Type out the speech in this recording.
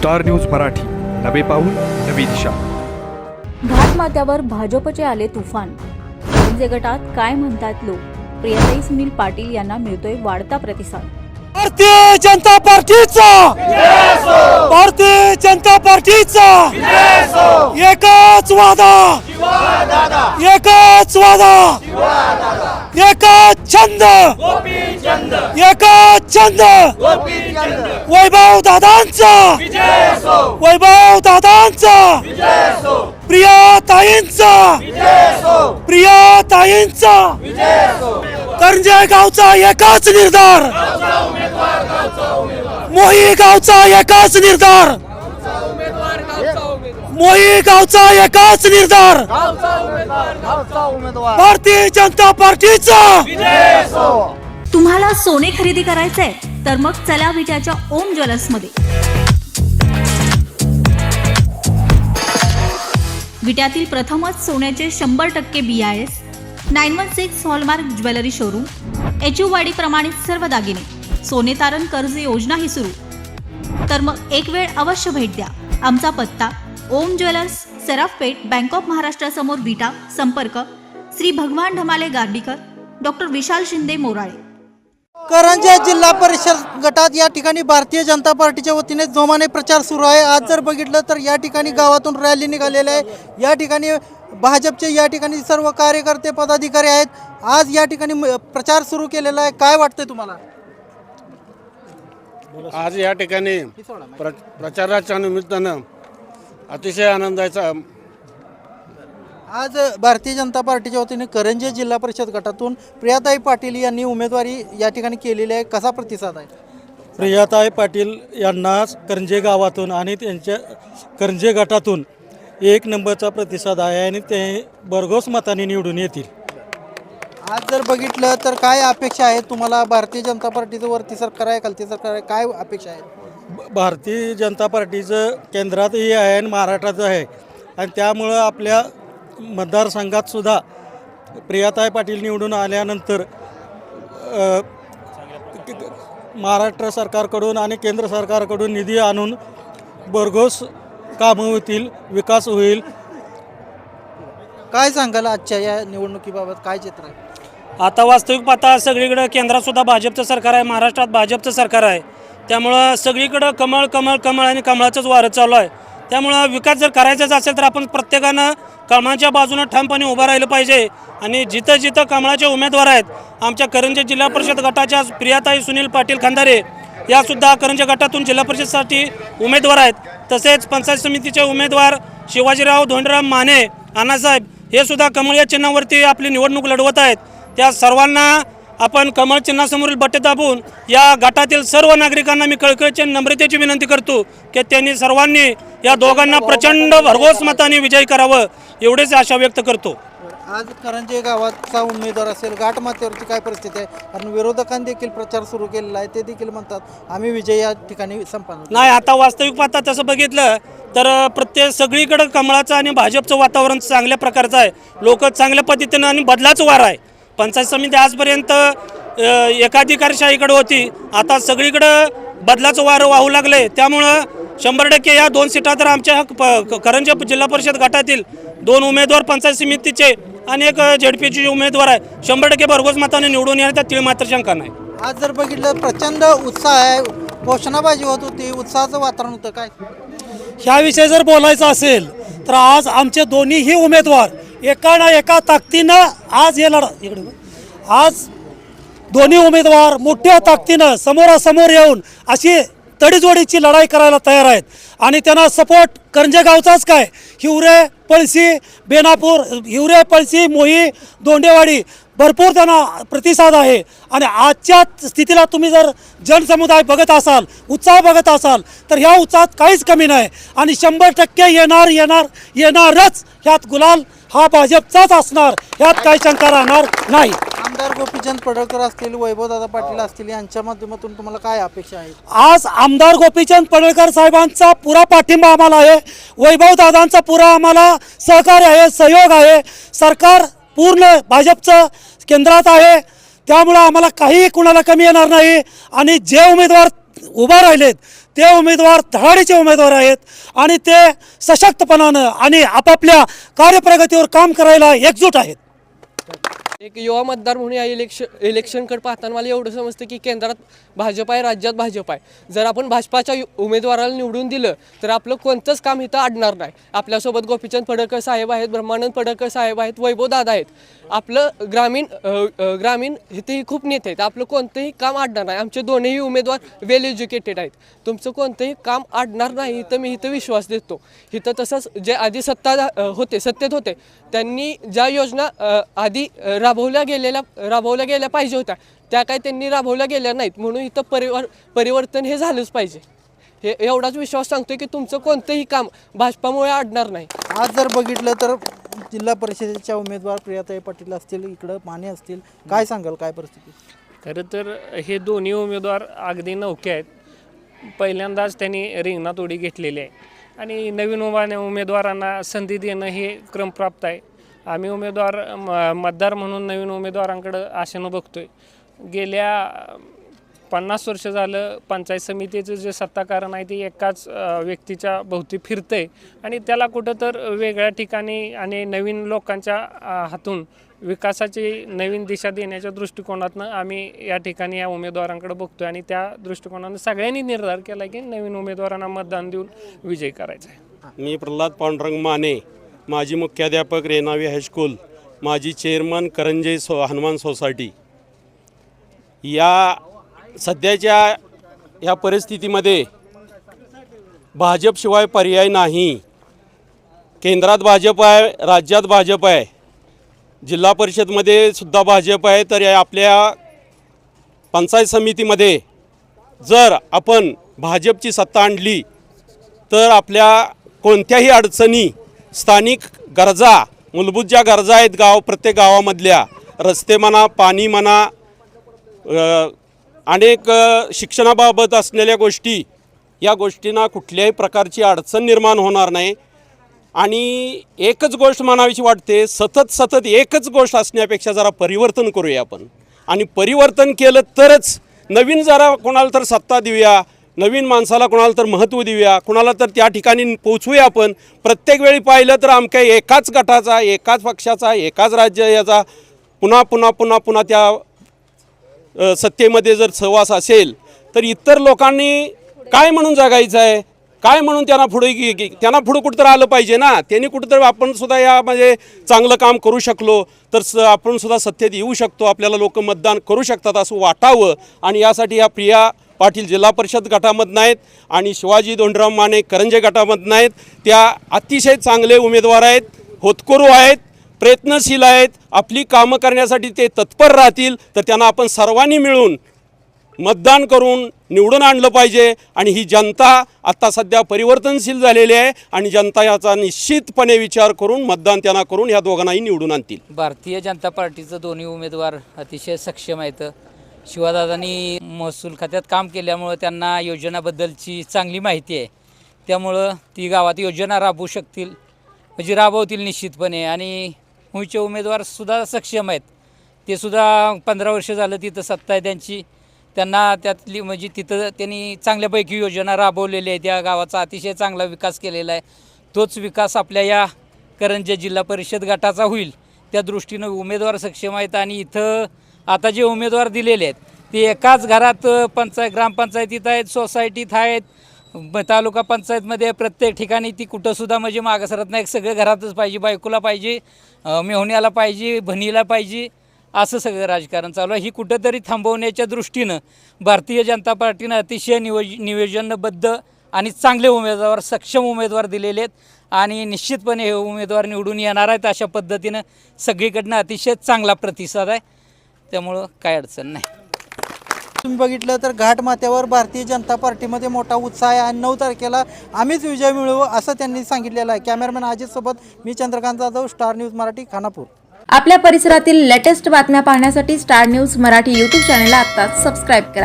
Star news Marathi, नवे पाऊल नवी दिशा। घाटमाथ्यावर भाजपचे आले तुफान। करंजे गटात काय म्हणतात लोक? प्रियाताई सुनील पाटील यांना मिळतोय वाढता प्रतिसाद। भारतीय जनता पार्टीचा भारतीय जनता पार्टीचा एकच वादा, एकच वादा, एकच छंद, एकच छंद, वैभव दादांचा, वैभव दादांचा, प्रियाताईंचा, प्रियाताईंचा, करंजे गावचा एकच निर्धार, मोही गावचा एकच निर्धार, मोही गावचा एकच निर्धार, भारतीय जनता पार्टीचा। तुम्हाला सोने खरेदी करायचंय तर मग चला विट्याच्या ओम ज्वेलर्स मध्ये। विट्यातील प्रथमच सोन्याचे 100% BIS 916 hallmark jewellery showroom, HUID प्रमाणित सर्व दागिने, सोने तारण कर्ज योजना ही सुरू। तर मग एक वेळ अवश्य भेट द्या। आमचा पत्ता ओम ज्वेलर्स, सराफपेठ, बँक ऑफ महाराष्ट्र समोर विटा। संपर्क श्री भगवान ढमाले गार्डीकर, डॉक्टर विशाल शिंदे मोराळे। करंजे जिल्हा परिषद गटात या ठिकाणी भारतीय जनता पार्टीच्या वतीने जोमाने प्रचार सुरू आहे। आज जर बघितलं तर या ठिकाणी गावातून रॅली निघालेली आहे। या ठिकाणी भाजपचे या ठिकाणी सर्व कार्यकर्ते पदाधिकारी आहेत। आज या ठिकाणी प्रचार सुरू केलेला आहे। काय वाटतंय तुम्हाला? आज या ठिकाणी प्रचाराच्या निमित्तानं अतिशय आनंदाचा आज भारतीय जनता पार्टीच्या वतीने करंजे जिल्हा परिषद गटातून प्रियाताई पाटील यांनी उमेदवारी या ठिकाणी केलेली आहे। कसा प्रतिसाद आहे? प्रियाताई पाटील यांना करंजे गावातून आणि त्यांच्या करंजे गटातून एक नंबरचा प्रतिसाद आहे आणि ते भरघोस मताने निवडून येतील। आज जर बघितलं तर काय अपेक्षा आहेत तुम्हाला? भारतीय जनता पार्टीचं वरती सरकार आहे, खालती सरकार आहे, काय अपेक्षा आहेत? भारतीय जनता पार्टीचं केंद्रातही आहे आणि महाराष्ट्राचं आहे आणि त्यामुळं आपल्या मतदारसंघात सुद्धा प्रियाताई पाटील निवडून आल्यानंतर महाराष्ट्र सरकारकडून आणि केंद्र सरकारकडून निधी आणून भरघोस कामं होतील, विकास होईल। काय सांगाल आजच्या या निवडणुकीबाबत? काय चित्र आहे? आता वास्तविक पाहता सगळीकडे केंद्रात सुद्धा भाजपचं सरकार आहे, महाराष्ट्रात भाजपचं सरकार आहे। त्यामुळं सगळीकडं कमळ कमळ कमळ आणि कमळाचंच वारं चालू आहे। त्यामुळं विकास जर करायचाच असेल तर आपण प्रत्येकानं कमळाच्या बाजूनं ठामपणे उभं राहिलं पाहिजे। आणि जिथं जिथं कमळाचे उमेदवार आहेत, आमच्या करंजे जिल्हा परिषद गटाच्या प्रियाताई सुनील पाटील खंदारे यासुद्धा करंजे गटातून जिल्हा परिषदसाठी उमेदवार आहेत। तसेच पंचायत समितीचे उमेदवार शिवाजीराव धोंडराम माने अण्णासाहेब हे सुद्धा कमळ या चिन्हावरती आपली निवडणूक लढवत आहेत। त्या सर्वांना आपण कमळ चिन्हासमोरील बटन दाबून या गटातील सर्व नागरिकांना मी कळकळीची नम्रतेची विनंती करतो की त्यांनी सर्वांनी या दोघांना प्रचंड भरघोस मताने विजयी करावं, एवढेच आशा व्यक्त करतो। आज करंजे गावाचा उमेदवार असेल, घाटमाथ्यावरची काय परिस्थिती आहे? कारण विरोधकांनी देखील प्रचार सुरू केलेला आहे, ते देखील म्हणतात आम्ही विजय या ठिकाणी संपादन नाही। आता वास्तविक पाहता तसं बघितलं तर प्रत्येक सगळीकडं कमळाचं आणि भाजपचं वातावरण चांगल्या प्रकारचं आहे। लोक चांगल्या पद्धतीनं आणि बदलाचं वार आहे। पंचायत समिती आजपर्यंत एकाधिकारशाहीकडे होती, आता सगळीकडं बदलाचं वारं वाहू लागले। त्यामुळं 100% या 2 सीटा तर आमच्या करंजे जिल्हा परिषद गटातील 2 उमेदवार पंचायत समितीचे आणि एक ZPचे उमेदवार आहे, 100% भरघोस मताने निवडून येण्यात तिळ मात्र शंका नाही। आज जर बघितलं प्रचंड उत्साह आहे, घोषणाबाजी होत होती, उत्साहाचं वातावरण होतं। काय ह्याविषयी जर बोलायचं असेल तर आज आमचे दोन्हीही उमेदवार एका ना एका ताकदीनं आज हे आज दोन्ही उमेदवार मोठ्या ताकदीनं समोरासमोर येऊन अशी तडीजोडीची लढाई करायला तयार आहेत। आणि त्यांना सपोर्ट करंजे गावचाच काय, हिवरे, पळशी, बेनापूर, हिवरे, पळशी, मोही, दोंडेवाडी भरपूर त्यांना प्रतिसाद आहे। आणि आजच्या स्थितीला तुम्ही जर जनसमुदाय बघत असाल, उत्साह बघत असाल तर ह्या उत्साहात काहीच कमी नाही। आणि 100% येणारच ह्यात गुलाल हा भाजपचाच असणार, ह्यात काही शंका राहणार नाही। आमदार गोपीचंद पडळकर असतील, वैभवदादा पाटील असतील, यांच्या माध्यमातून तुम्हाला काय अपेक्षा आहेत? आज आमदार गोपीचंद पडळकर साहेबांचा पुरा पाठिंबा आम्हाला आहे, वैभवदादांचा पुरा आम्हाला सहकार्य आहे, सहयोग आहे। सरकार पूर्ण भाजपचं केंद्रात आहे, त्यामुळे आम्हाला काही कुणाला कमी येणार नाही। आणि जे उमेदवार उभा राहिलेत ते उमेदवार धडाडीचे उमेदवार आहेत आणि ते सशक्तपणानं आणि आपापल्या कार्यप्रगतीवर काम करायला एकजूट आहेत. एक युवा मतदार म्हणून या इलेक्शनकडे पाहताना मला एवढं समजतं की केंद्रात भाजप आहे, राज्यात भाजप आहे. जर आपण भाजपाच्या उमेदवाराला निवडून दिलं तर आपलं कोणतंच काम इथं अडणार नाही. आपल्यासोबत गोपीचंद पडळकर साहेब आहेत, ब्रह्मानंद पडळकर साहेब आहेत, वैभव दादा आहेत. आपलं ग्रामीण इथेही खूप नेते आहेत. आपलं कोणतंही काम अडणार नाही. आमचे दोन्ही उमेदवार वेल एज्युकेटेड आहेत. तुमचं कोणतंही काम अडणार नाही इथं मी इथं विश्वास देतो. इथं तसंच जे आधी सत्तेत होते त्यांनी ज्या योजना आधी राबवल्या गेल्या पाहिजे होत्या त्या काही त्यांनी राबवल्या गेल्या नाहीत. म्हणून इथं परिवर्तन हे झालंच पाहिजे. हे एवढाच विश्वास सांगतोय की तुमचं कोणतंही काम भाजपामुळे अडणार नाही. आज जर बघितलं तर जिल्हा परिषदेच्या उमेदवार प्रियाताई पाटील असतील, इकडं माने असतील, काय सांगाल, काय परिस्थिती? खरं तर हे दोन्ही उमेदवार अगदी नौके आहेत. पहिल्यांदाच त्यांनी रिंगणात उडी घेतलेली आहे आणि नवीन उमेदवारांना संधी देणं हे क्रमप्राप्त आहे. आम्ही मतदार म्हणून नवीन उमेदवारांकडं आशेनं बघतोय. गेल्या 50 वर्ष झालं पंचायत समितीचं जे सत्ताकारण आहे ते एकाच व्यक्तीच्या भोवती फिरतंय आणि त्याला कुठं तर वेगळ्या ठिकाणी आणि नवीन लोकांच्या हातून विकासाची नवीन दिशा देण्याच्या दृष्टिकोनातनं आम्ही या ठिकाणी या उमेदवारांकडे बघतोय आणि त्या दृष्टिकोनानं सगळ्यांनी निर्धार केला की नवीन उमेदवारांना मतदान देऊन विजय करायचा आहे. मी प्रल्हाद पांडुरंग माने, माजी मुख्याध्यापक रेणावी हायस्कूल, माजी चेअरमन करंजे हनुमान सोसायटी. या सध्याच्या या परिस्थितीमध्ये भाजपशिवाय पर्याय नाही. केंद्रात भाजप आहे, राज्यात भाजप आहे, जिल्हा परिषदमध्ये सुद्धा भाजप आहे. तर आपल्या पंचायत समितीमध्ये जर आपण भाजपची सत्ता आणली तर आपल्या कोणत्याही अडचणी, स्थानिक गरजा, मूलभूत ज्या गरजा आहेत प्रत्येक गावामधल्या, रस्ते म्हणा, पाणी म्हणा, अनेक शिक्षणाबाबत असलेल्या गोष्टी, या गोष्टींना कुठल्याही प्रकारची अडचण निर्माण होणार नाही. आणि एकच गोष्ट म्हणावीशी वाटते, सतत एकच गोष्ट असण्यापेक्षा जरा परिवर्तन करूया आपण. आणि परिवर्तन केलं तरच नवीन जरा कोणाला तर सत्ता देऊया, नवीन माणसाला कोणाला तर महत्त्व देऊया, कोणाला तर त्या ठिकाणी पोचवूया आपण. प्रत्येक वेळी पाहिलं तर आमच्या एकाच गटाचा, एकाच पक्षाचा, एकाच राज्य याचा पुन्हा त्या सत्तेमध्ये जर सहवास असेल तर इतर लोकांनी काय म्हणून जगायचं आहे, काय म्हणून त्यांना पुढं कुठंतरी आलं पाहिजे ना. त्यांनी कुठंतरी आपण सुद्धा यामध्ये चांगलं काम करू शकलो तर आपण सुद्धा सत्तेत येऊ शकतो, आपल्याला लोक मतदान करू शकतात असं वाटावं. आणि यासाठी या प्रिया पाटील जिल्हा परिषद गटामधनं आहेत आणि शिवाजी धोंडराव माने करंजे गटामधनं आहेत. त्या अतिशय चांगले उमेदवार आहेत, होतकरू आहेत, प्रयत्नशील आहेत. आपली कामं करण्यासाठी ते तत्पर राहतील. तर त्यांना आपण सर्वांनी मिळून मतदान करून निवडून आणलं पाहिजे. आणि ही जनता आता सध्या परिवर्तनशील झालेली आहे आणि जनता याचा निश्चितपणे विचार करून मतदान त्यांना करून ह्या दोघांनाही निवडून आणतील. भारतीय जनता पार्टीचं दोन्ही उमेदवार अतिशय सक्षम आहेत. शिवादादांनी महसूल खात्यात काम केल्यामुळं त्यांना योजनाबद्दलची चांगली माहिती आहे. त्यामुळं ती गावात योजना राबवू शकतील, म्हणजे राबवतील निश्चितपणे. आणि मुळचे उमेदवारसुद्धा सक्षम आहेत. ते सुद्धा 15 वर्ष झालं तिथं सत्ता आहे त्यांची. त्यांना त्यातली म्हणजे तिथं त्यांनी चांगल्यापैकी योजना राबवलेल्या आहेत. या गावाचा अतिशय चांगला विकास केलेला आहे. तोच विकास आपल्या या करंजे जिल्हा परिषद गटाचा होईल त्या दृष्टीनं उमेदवार सक्षम आहेत. आणि इथं आता जे उमेदवार दिलेले आहेत ते एकाच घरात ग्रामपंचायतीत आहेत, सोसायटीत आहेत, तालुका पंचायतमध्ये, प्रत्येक ठिकाणी ती कुठंसुद्धा म्हणजे मागं सरत नाही. सगळं घरातच पाहिजे, बायकोला पाहिजे, मेहुण्याला पाहिजे, बहिणीला पाहिजे, असं सगळं राजकारण चालू आहे. ही कुठंतरी थांबवण्याच्या दृष्टीनं भारतीय जनता पार्टीनं अतिशय नियोजनबद्ध आणि चांगले उमेदवार, सक्षम उमेदवार दिलेले आहेत. आणि निश्चितपणे हे उमेदवार निवडून येणार आहेत. अशा पद्धतीनं सगळीकडनं अतिशय चांगला प्रतिसाद आहे. त्यामुळं काय अडचण नाही. तुम्ही बघितलं तर घाटमाथ्यावर भारतीय जनता पार्टीमध्ये मोठा उत्साह आहे आणि 9 तारखेला आम्हीच विजय मिळवू असं त्यांनी सांगितलेलं आहे. कॅमेरामॅन अजित सोबत मी चंद्रकांत जाधव, स्टार न्यूज मराठी, खानापूर. आपल्या परिसरातील लेटेस्ट बातम्या पाहण्यासाठी स्टार न्यूज मराठी यूट्यूब चॅनलला आत्ताच सबस्क्राईब करा.